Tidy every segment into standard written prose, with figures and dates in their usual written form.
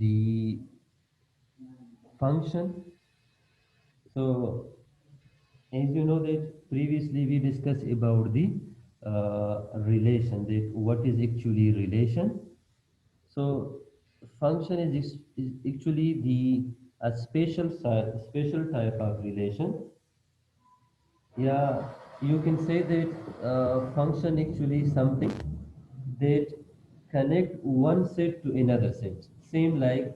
the function. So as you know that previously we discussed about the relation, that what is actually relation. So function is actually the a special type of relation. Yeah, you can say that function actually something that connect one set to another set. Same like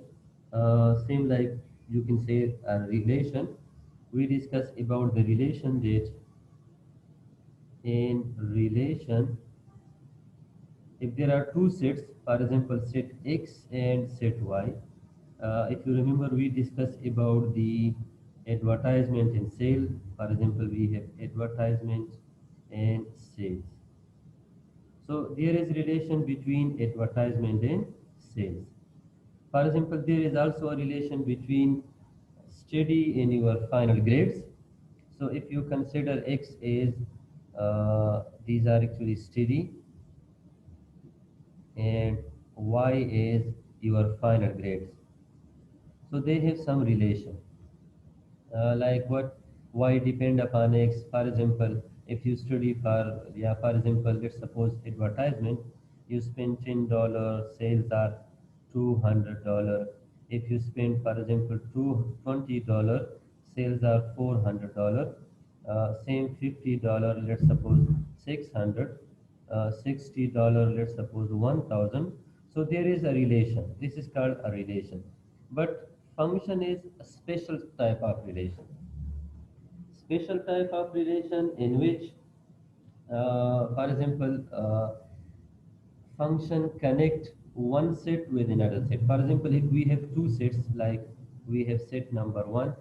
you can say a relation. We discuss about the relation that in relation, if there are two sets, for example, set X and set Y, if you remember, we discussed about the advertisement and sale. For example, we have advertisement and sales. So there is relation between advertisement and sales. For example, there is also a relation between study and your final grades. So if you consider X as these are actually study and Y is your final grades. So they have some relation. Like what Y depend upon X. For example, if you study for example, let's suppose advertisement, you spend $10, sales are $200. If you spend, for example, $20, sales are $400. Same $50, let's suppose 600. $60, let's suppose 1000. So there is a relation. This is called a relation. But function is a special type of relation. Special type of relation in which, for example, function connect one set with another set. For example, if we have two sets, like we have set number one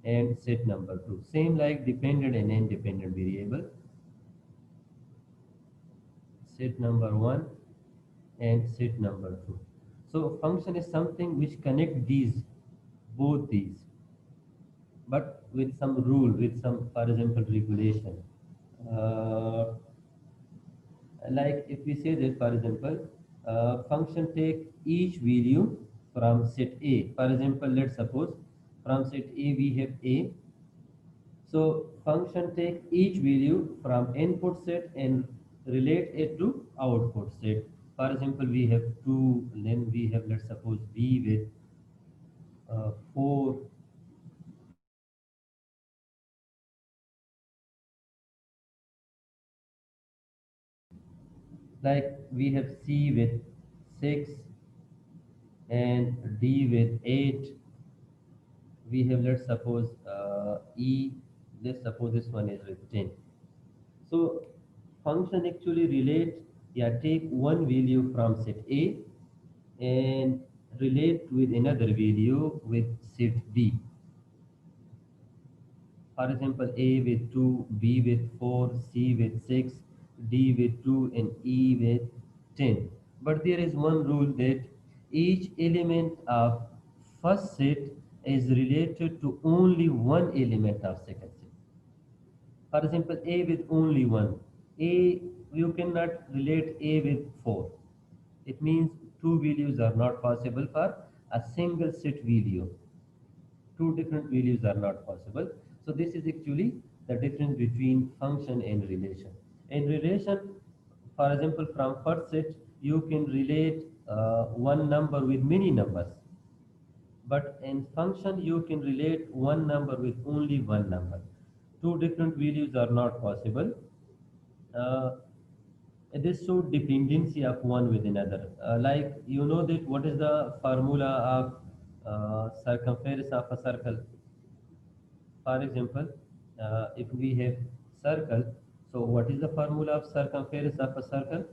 and set number two, same like dependent and independent variable, set number one and set number two. So function is something which connect both these, but with some rule, with some, for example, regulation. Uh, like if we say that, for example, function take each value from set A. For example, let's suppose from set A we have A. So function take each value from input set and relate it to output set. For example, we have 2, then we have, let's suppose, B with 4. Like we have C with 6 and D with 8. We have, let's suppose, E, let's suppose this one is with 10. So function actually relate, yeah, take one value from set A and relate with another value with set B. For example, A with 2, B with 4, C with 6, D with 2, and E with 10. But there is one rule that each element of first set is related to only one element of second set. For example, A with only 1. You cannot relate A with 4. It means two values are not possible for a single set value. Two different values are not possible. So this is actually the difference between function and relation. In relation, for example, from first set, you can relate one number with many numbers. But in function, you can relate one number with only one number. Two different values are not possible. Uh, this show dependency of one with another. Like you know that what is the formula of circumference of a circle? For example, if we have circle, so what is the formula of circumference of a circle?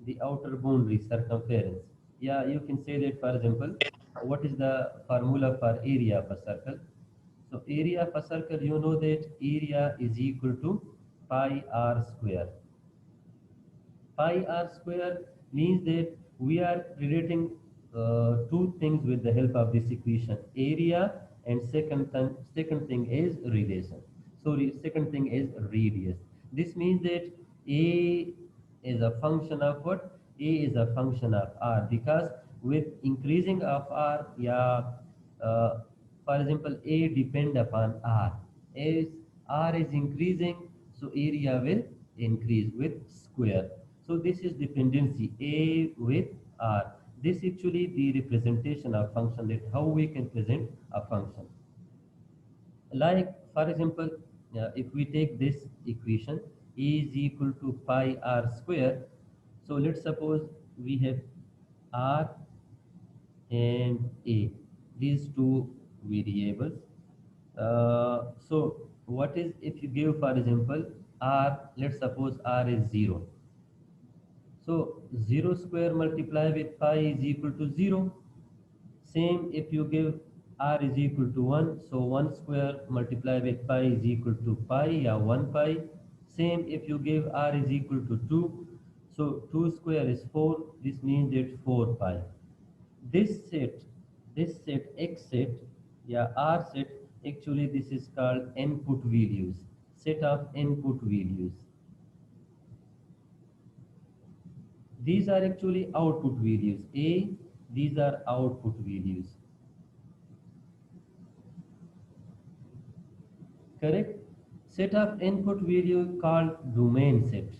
The outer boundary circumference. Yeah, you can say that, for example, what is the formula for area of a circle? So area of a circle, you know that area is equal to pi r square. Pi r square means that we are relating two things with the help of this equation, area, and second thing is relation. Sorry, second thing is radius. This means that A is a function of what? A is a function of r, because with increasing of r, yeah, uh, for example, a depend upon r. As r is increasing, so area will increase with square. So this is dependency a with r. This actually the representation of function, that how we can present a function. Like for example, if we take this equation, E is equal to pi r square. So let's suppose we have r and a, these two variables. So what is, if you give for example r, let's suppose r is 0. So 0 square multiply with pi is equal to 0. Same if you give r is equal to 1, so 1 square multiply with pi is equal to pi or 1 pi. Same if you give r is equal to 2, so 2 square is 4, this means it's 4 pi. This set, this set x set, yeah, r set, actually this is called input values, set of input values. These are actually output values. A, these are output values. Correct? Set of input value called domain set,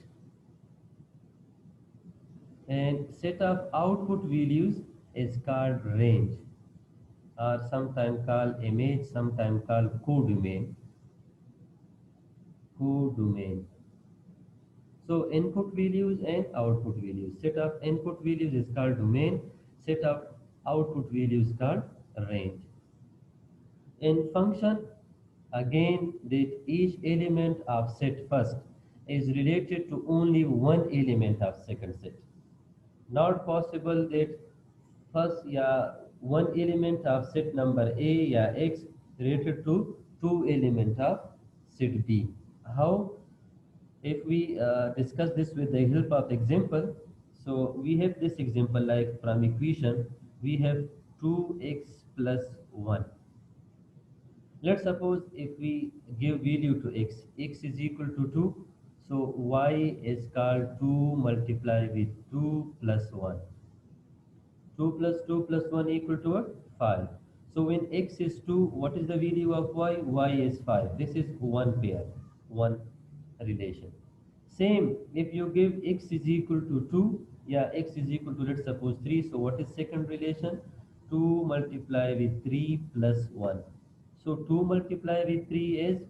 and set of output values is called range, or sometimes called image, sometimes called codomain. Codomain. So input values and output values. Set of input values is called domain. Set of output values called range. In function, again, that each element of set first is related to only one element of second set. Not possible that first, yeah, one element of set number A, yeah, X related to two element of set B. How? If we discuss this with the help of example, so we have this example like from equation, we have 2x plus 1. Let's suppose if we give value to x, x is equal to 2, so y is called 2 multiply with 2 plus 1. 2 plus 2 plus 1 equal to what? 5. So when x is 2, what is the value of y? Y is 5. This is one pair, one relation. Same, if you give x is equal to 2, yeah, x is equal to, let's suppose 3. So what is second relation? 2 multiply with 3 plus 1. So 2 multiply with 3 is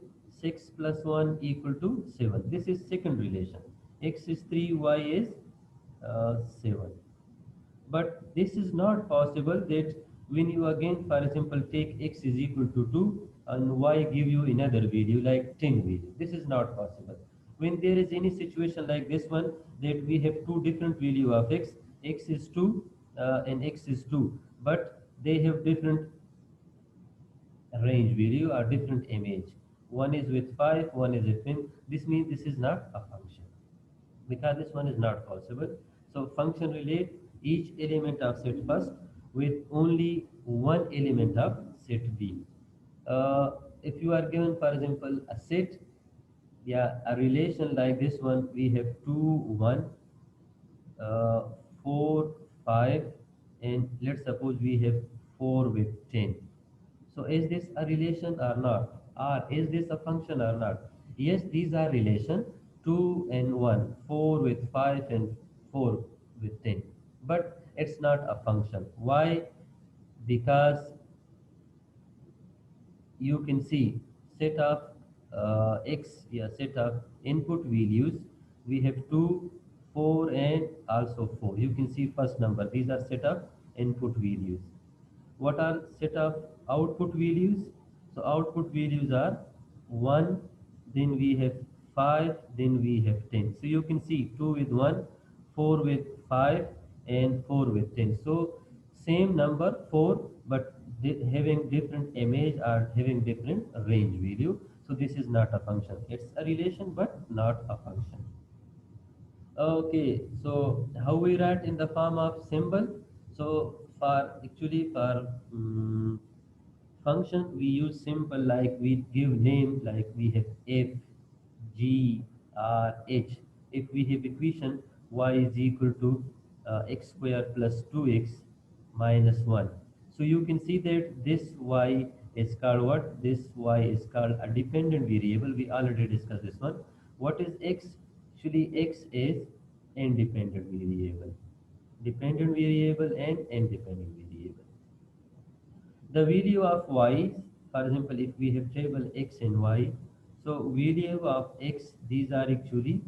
6 plus 1 equal to 7. This is second relation. X is 3, y is 7. But this is not possible that when you again, for example, take x is equal to 2 and y give you another value like 10 value. This is not possible. When there is any situation like this one, that we have two different value of x, x is 2 and x is 2, but they have different range value or different image. One is with 5, one is with 10. This means this is not a function, because this one is not possible. So function relate each element of set first with only one element of set B. Uh, if you are given, for example, a set, yeah, a relation like this one, we have 2, 1, uh, 4, 5, and let's suppose we have 4 with 10. So is this a relation or not? Or is this a function or not? Yes, these are relation 2 and 1, 4 with 5 and 4 with 10. But it's not a function. Why? Because you can see set of x, yeah, set of input values, we have 2, 4 and also 4. You can see first number, these are set of input values. What are set of output values? So output values are 1, then we have 5, then we have 10. So you can see 2 with 1, 4 with 5 and 4 with 10. So same number 4, but having different image or having different range value. So this is not a function. It's a relation but not a function. Okay, so how we write in the form of symbol? So for actually for function we use symbol like we give name like we have f, g, r, h. If we have equation y is equal to x square plus 2x, minus 1. So you can see that this y is called what? This y is called a dependent variable. We already discussed this one. What is x? Actually, x is independent variable. Dependent variable and independent variable. The value of y, for example, if we have table x and y, so value of x, these are actually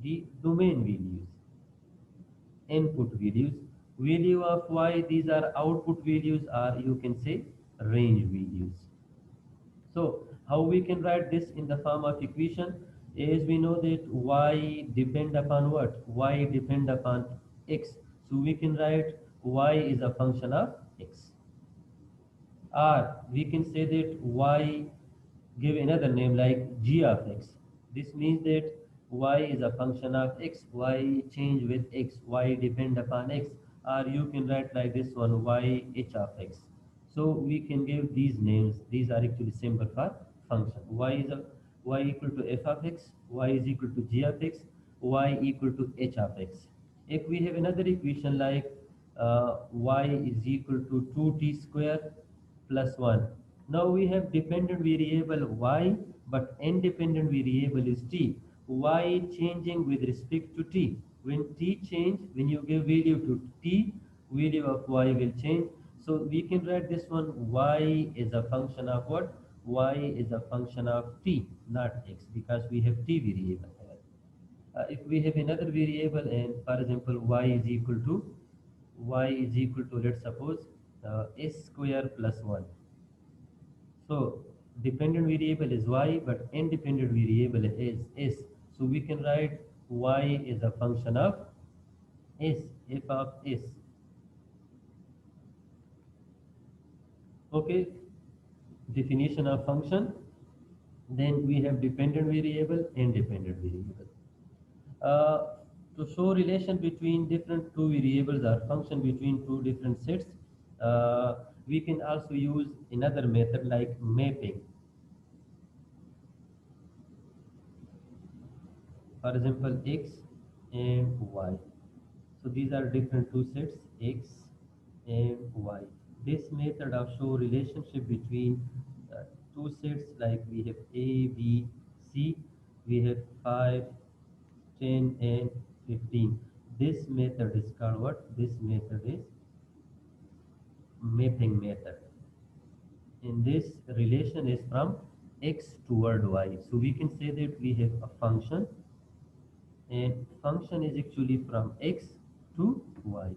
the domain values, input values. Value of y, these are output values, or you can say range values. So how we can write this in the form of equation is, we know that y depend upon what? Y depend upon x. So we can write y is a function of x. Or we can say that y, give another name like g of x. This means that y is a function of x, y change with x, y depend upon x. Or you can write like this one, y h of x. So we can give these names. These are actually symbol for function. Y equal to f of x, y is equal to g of x, y equal to h of x. If we have another equation like y is equal to 2t square plus 1. Now we have dependent variable y, but independent variable is t. Y changing with respect to t. When t change, when you give value to t, value of y will change. So we can write this one, y is a function of what? Y is a function of t, not x, because we have t variable here. If we have another variable, and for example y is equal to, let's suppose, s square plus 1. So dependent variable is y, but independent variable is s. So we can write y is a function of s, f of s. Okay, definition of function. Then we have dependent variable, independent variable. Uh, to show relation between different two variables or function between two different sets, we can also use another method like mapping. For example, x and y. So these are different two sets, x and y. This method of show relationship between two sets, like we have a, b, c, we have 5, 10, and 15. This method is called what? This method is mapping method. In this relation is from x toward y. So we can say that we have a function, and function is actually from x to y.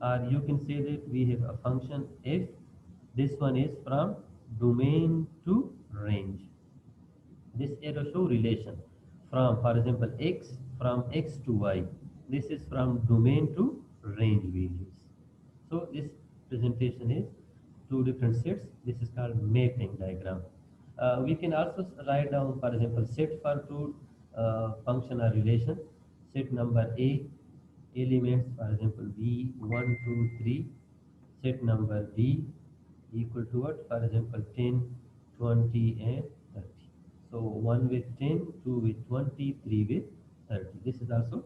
Or you can say that we have a function f. This one is from domain to range. This arrow show relation from, for example, x, from x to y. This is from domain to range values. So this presentation is two different sets. This is called mapping diagram. We can also write down, for example, set for two function or relation. Set number A, elements, for example, b 1, 2, 3. Set number b equal to what? For example, 10, 20, and 30. So 1 with 10, 2 with 20, 3 with 30. This is also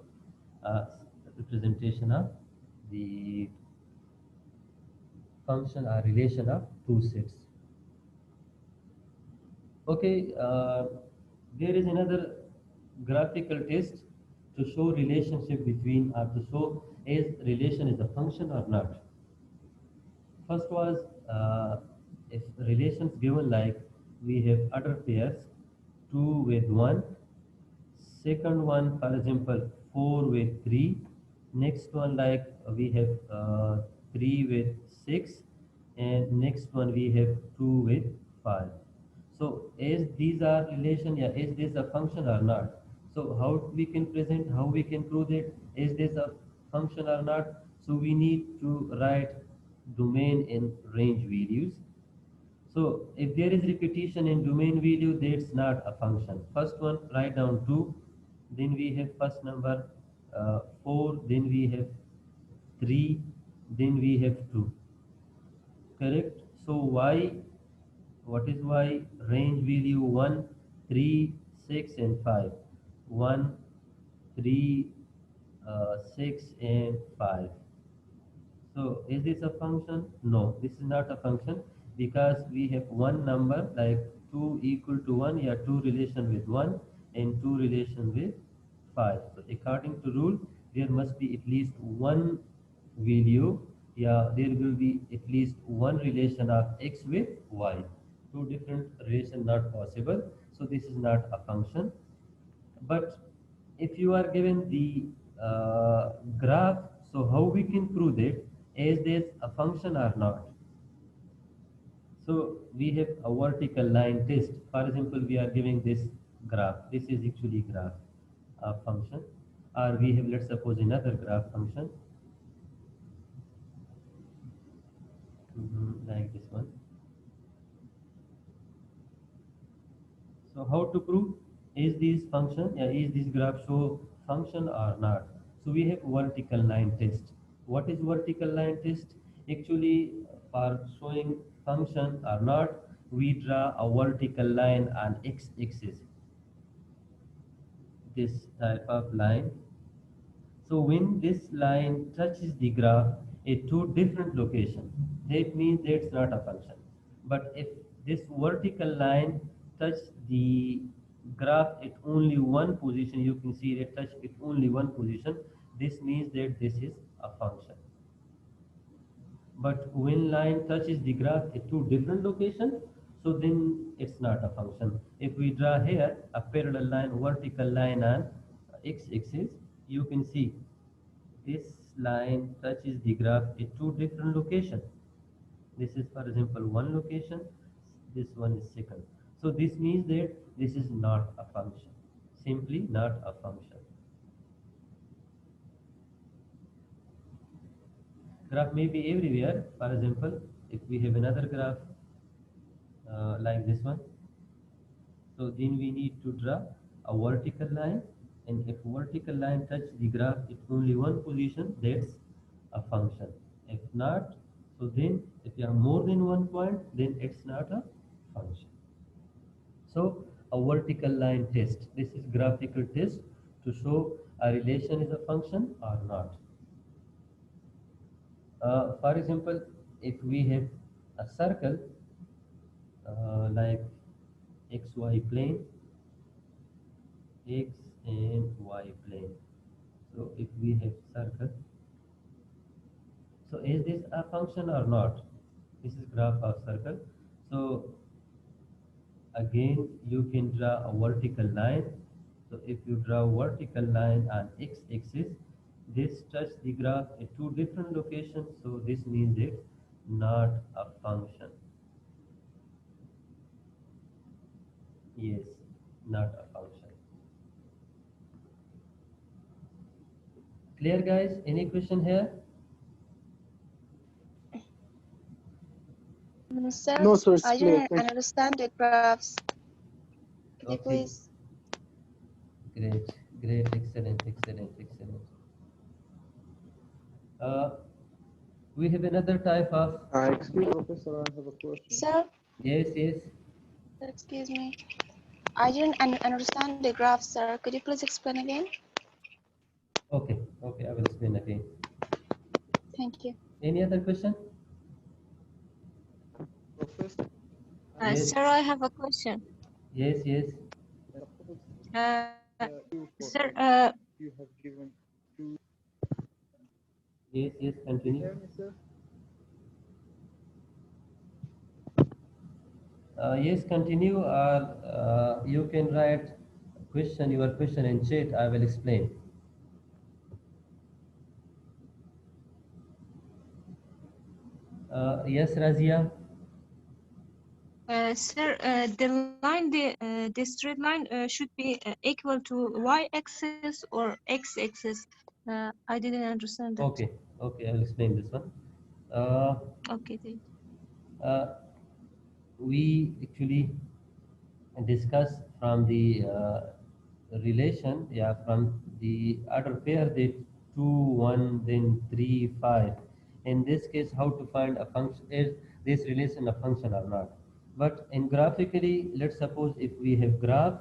a representation of the function or relation of two sets. Okay, there is another graphical test to show relationship between, or to show is relation is a function or not. First was, if relations given like we have other pairs, 2 with 1, second one, for example, 4 with 3, next one like we have 3 with 6, and next one we have 2 with 5. So is these are relation, yeah, is this a function or not? So how we can present, how we can prove it, is this a function or not? So we need to write domain and range values. So if there is repetition in domain value, that's not a function. First one, write down 2, then we have first number 4, then we have 3, then we have 2. Correct? So y, what is y? Range value 1, 3, 6, and 5. 1, 3, 6, and 5. So is this a function? No, this is not a function because we have one number like 2 equal to 1, yeah, 2 relation with 1 and 2 relation with 5. So according to rule, there must be at least one value, yeah, there will be at least one relation of x with y. Two different relation not possible. So this is not a function. But if you are given the graph, so how we can prove it? Is this a function or not? So we have a vertical line test. For example, we are giving this graph. This is actually graph function. Or we have, let's suppose, another graph function, like this one. So how to prove is this function, is this graph show function or not? So we have vertical line test. What is vertical line test? Actually, for showing function or not, we draw a vertical line on x-axis. This type of line. So when this line touches the graph at two different locations, that means that's not a function. But if this vertical line touches the graph at only one position, you can see it touch at only one position, this means that this is a function. But when line touches the graph at two different locations, so then it's not a function. If we draw here a parallel line, vertical line on x-axis, you can see this line touches the graph at two different locations. This is, for example, one location, this one is second. So this means that this is not a function, simply not a function. Graph may be everywhere. For example, if we have another graph like this one, so then we need to draw a vertical line, and if vertical line touch the graph at only one position, that's a function. If not, so then if you have more than one point, then it's not a function. So a vertical line test. This is graphical test to show a relation is a function or not. For example, if we have a circle like xy plane, x and y plane. So if we have circle, so is this a function or not? This is graph of circle. So again, you can draw a vertical line. So if you draw a vertical line on x-axis, this touch the graph at two different locations. So this means it's not a function. Yes, not a function. Clear, guys? Any question here? Sir, No, sir, it's I clear. didn't Thank you. understand the graphs. Could you Okay, please? great, great, excellent, excellent, excellent. Uh, we have another type of, Excuse me, Professor, I have a question. Sir, yes, yes. excuse me. I didn't understand the graphs, sir. Could you please explain again? Okay, okay, I will explain again. Thank you. Any other question? Professor, Yes, Sir, I have a question. yes, yes. suppose Sir, you have given two. Yes, yes, You continue. hear me, sir? Yes, continue, or you can write question, your question in chat. I will explain. Yes, Razia. sir, the line, the straight line should be equal to y-axis or x-axis. I didn't understand that. Okay, okay, I will explain this one. Uh, Okay, thank you. uh, we actually discuss from the relation, yeah, from the order pair that 2 1 then 3 5. In this case, how to find a function, is this relation a function or not? But in graphically, let's suppose if we have graph,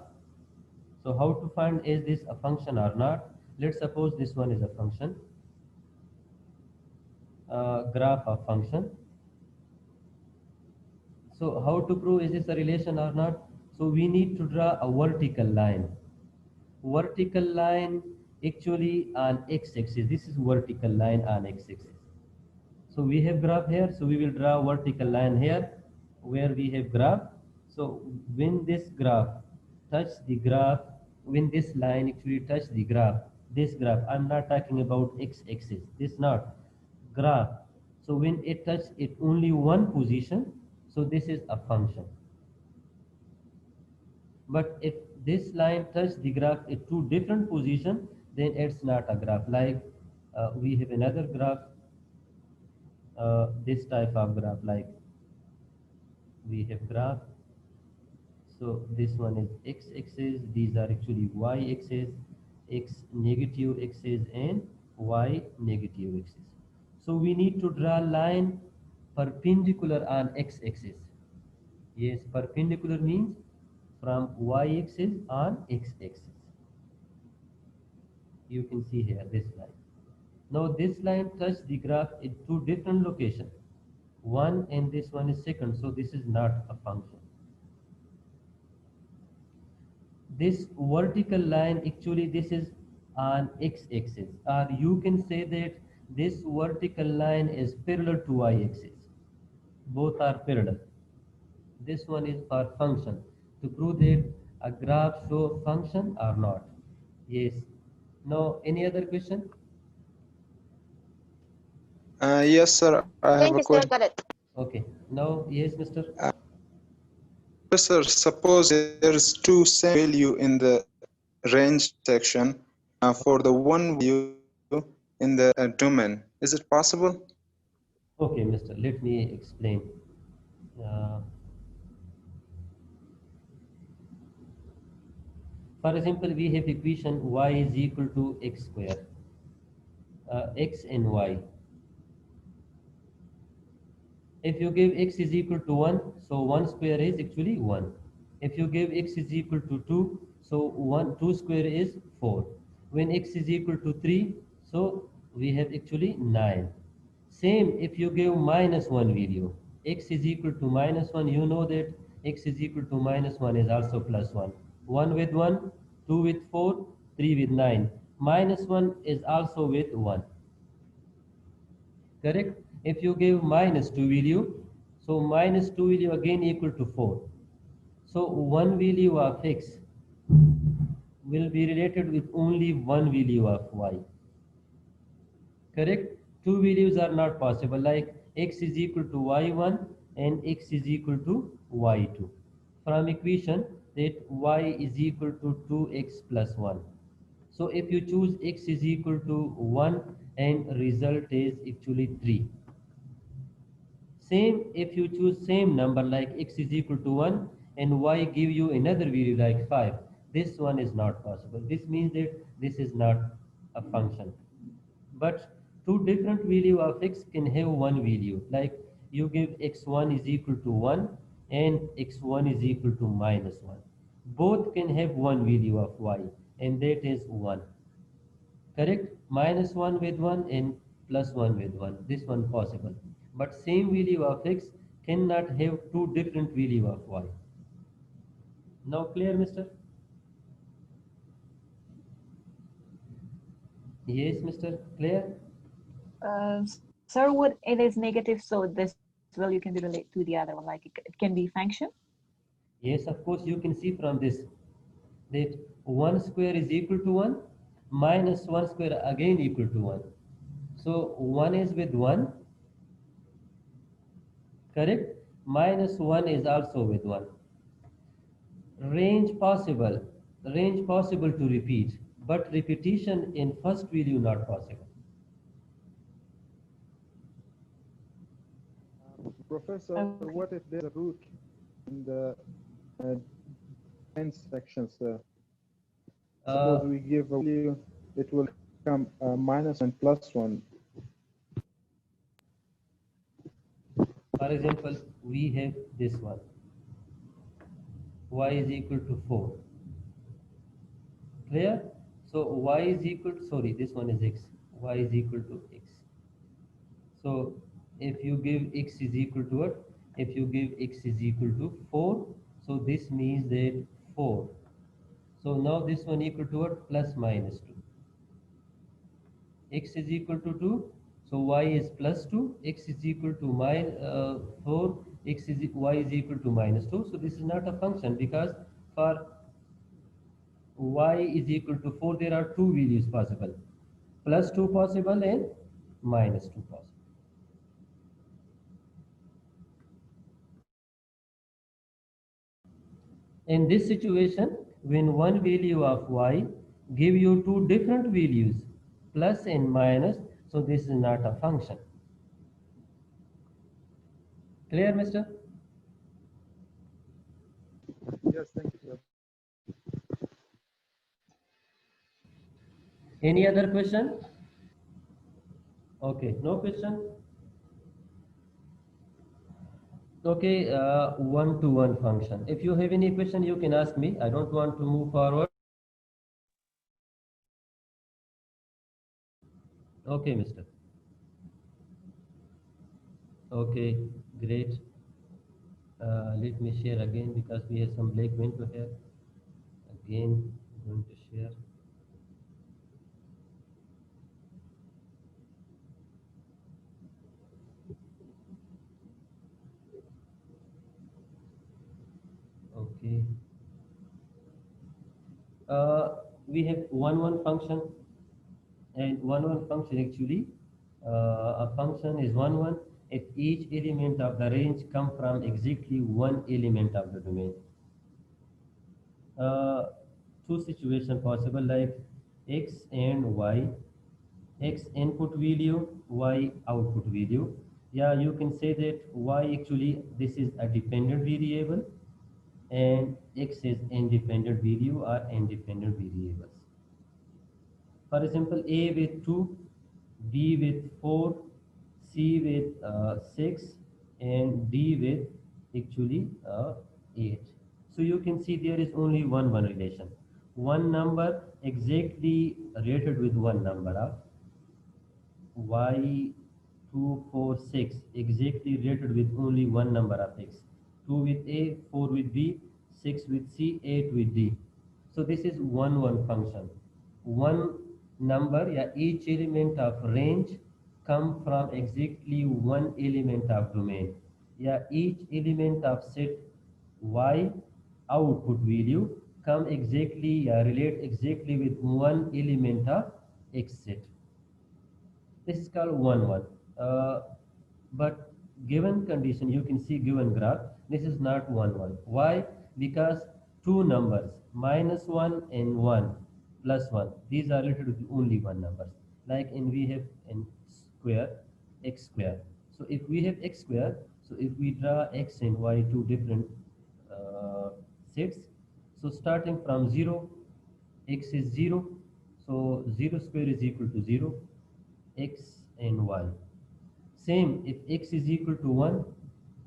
so how to find is this a function or not? Let's suppose this one is a function. graph of function. So how to prove is this a relation or not? So we need to draw a vertical line. Vertical line actually on x-axis. This is vertical line on x-axis. So we have graph here. So we will draw vertical line here where we have graph. So when this graph touch the graph, when this line actually touch the graph, this graph, I'm not talking about x-axis. This not graph. So when it touch it only one position, so this is a function. But if this line touch the graph at two different positions, then it's not a graph. Like we have another graph, this type of graph, like we have graph. So this one is x-axis, these are actually y-axis, x negative axis and y negative axis. So we need to draw line perpendicular on x-axis. Yes, perpendicular means from y-axis on x-axis. You can see here this line. Now this line touch the graph in two different locations. One and this one is second, so this is not a function. This vertical line actually this is on x-axis, or you can say that this vertical line is parallel to y-axis. Both are parallel. This one is for function to prove that a graph show function or not. Yes. Now any other question? Yes, sir. I have Thank a you, sir. question. Got it. Okay. Now yes, Mr. Professor, suppose there's two same value in the range section for the one value in the domain. Is it possible? Okay, Mr. Let me explain. Uh, for example, we have equation y is equal to x square, x and y. If you give x is equal to 1, so 1 square is actually 1. If you give x is equal to 2, so 2 square is 4. When x is equal to 3, so we have actually 9. Same if you give minus 1 value. X is equal to minus 1, you know that x is equal to minus 1 is also plus 1. 1 with 1, 2 with 4, 3 with 9. Minus 1 is also with 1. Correct? If you give minus 2 value, so minus 2 value again equal to 4. So one value of x will be related with only one value of y. Correct? Two values are not possible, like x is equal to y1 and x is equal to y2. From equation that y is equal to 2x plus 1. So if you choose x is equal to 1 and result is actually 3. Same if you choose same number like x is equal to 1 and y give you another value like 5. This one is not possible. This means that this is not a function. But two different value of x can have one value. Like you give x1 is equal to 1 and x1 is equal to minus 1. Both can have one value of y and that is 1. Correct? Minus 1 with 1 and plus 1 with 1. This one possible. But same value of x cannot have two different value of y. Now clear, mister? Yes, mister? Clear? Sir, what it is negative, so this value can be related to the other one, like it can be function. Yes, of course, you can see from this that 1 square is equal to 1 minus 1 square again equal to 1. So 1 is with 1, correct? Minus 1 is also with 1. Range possible to repeat, but repetition in first value not possible. Professor, Okay. what if there's a root in the end section, sir? Suppose we give a value, it will become minus and plus 1. For example, we have this one. Y is equal to 4. Clear? So y is equal to, sorry, this one is x. Y is equal to x. So if you give x is equal to what? If you give x is equal to 4, so this means that 4. So now this one equal to what? Plus minus 2. X is equal to 2, so y is plus 2, x is equal to 4, y is equal to minus 2. So this is not a function because for y is equal to 4 there are two values possible, plus 2 possible and minus 2 possible. In this situation, when one value of y give you two different values, plus and minus, so this is not a function. Clear, mister? Yes, thank you. Any other question? Okay, no question? Okay, one-to-one function. If you have any question, you can ask me. I don't want to move forward. Okay, mister. Okay, great. Let me share again because we have some black window here. Again, going to share. Okay. We have one function, and one function actually, a function is one if each element of the range come from exactly one element of the domain. uh, Two situation possible like x and y, x input value, y output value. Yeah, you can say that y actually this is a dependent variable and x is independent value or independent variables. For example, A with 2, B with 4, C with 6, and D with actually 8. So you can see there is only one relation. One number exactly related with one number of y 246 exactly related with only one number of x. 2 with A, 4 with B, 6 with C, 8 with D. So this is one function. One number, yeah, each element of range come from exactly one element of domain. Yeah, each element of set y output value come exactly relate exactly with one element of x set. This is called one. But given condition, you can see given graph, this is not one. Why? Because two numbers, -1 and 1, +1, these are related to only one numbers. Like in we have in square, x square. So if we have x square, so if we draw x and y two different uh, sets, so starting from 0, x is 0, so 0 square is equal to 0, x and y. Same, if x is equal to 1,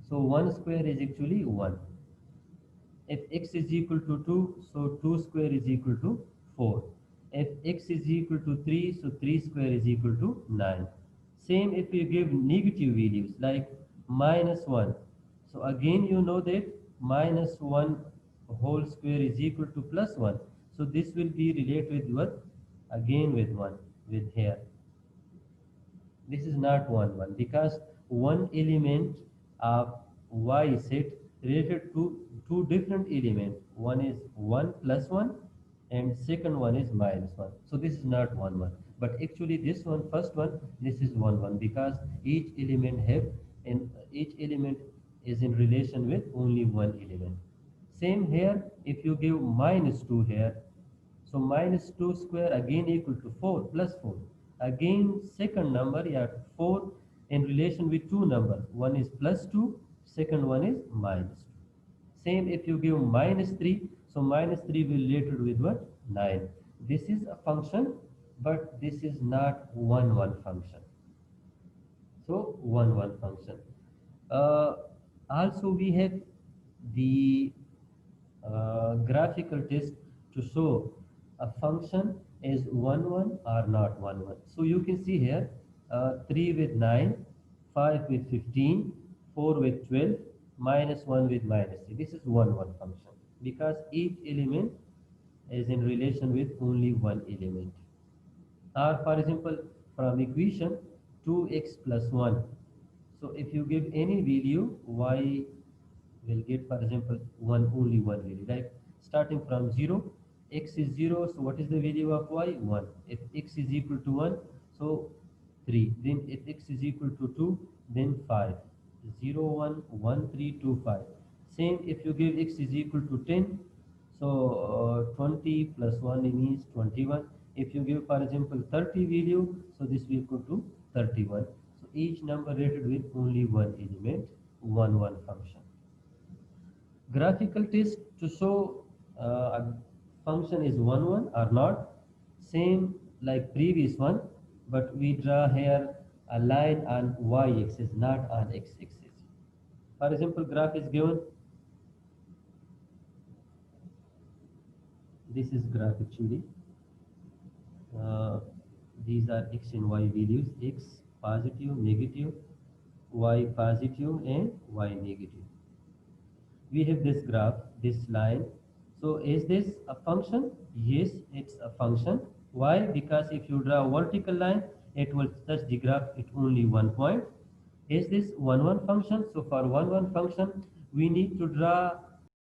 so 1 square is actually 1. If x is equal to 2, so 2 square is equal to 4. If x is equal to 3, so 3 square is equal to 9. Same if you give negative values like -1. So again you know that -1 whole square is equal to +1. So this will be related with what? Again with 1, with here. This is not one because one element of y set related to two different elements. One is 1 plus 1 and second one is -1. So this is not one. But actually this one, first one, this is one because each element have and each element is in relation with only one element. Same here, if you give -2 here, so -2 square again equal to 4 plus 4. Again second number, yeah, 4 in relation with two numbers. One is +2, second one is -2. Same if you give -3, so -3 will related with what? 9. This is a function, but this is not one function. So one function. Uh, Also we have the graphical test to show a function is one or not one. So you can see here 3 with 9 5 with 15, 4 with 12, minus 1 with minus 3. This is 1, 1 function because each element is in relation with only one element. Or for example, from equation 2x plus 1. So if you give any value, y will get, for example, only one value. Like starting from 0, x is 0, so what is the value of y? 1. If x is equal to 1, so 3. Then if x is equal to 2, then 5. 0, 1, 1, 3, 2, 5. Same if you give x is equal to 10, so 20 plus 1 means 21. If you give, for example, 30 value, so this will equal to 31. So each number rated with only one element, 1, 1 function. Graphical test to show a function is 1, 1 or not. Same like previous one, but we draw here a line on y-axis, not on x-axis. For example, graph is given. This is graph actually. Uh, these are x and y values, x positive, negative, y positive and y negative. We have this graph, this line. So is this a function? Yes, it's a function. Why? Because if you draw a vertical line, it will touch the graph at only one point. Is this 1, 1 function? So for 1, 1 function, we need to draw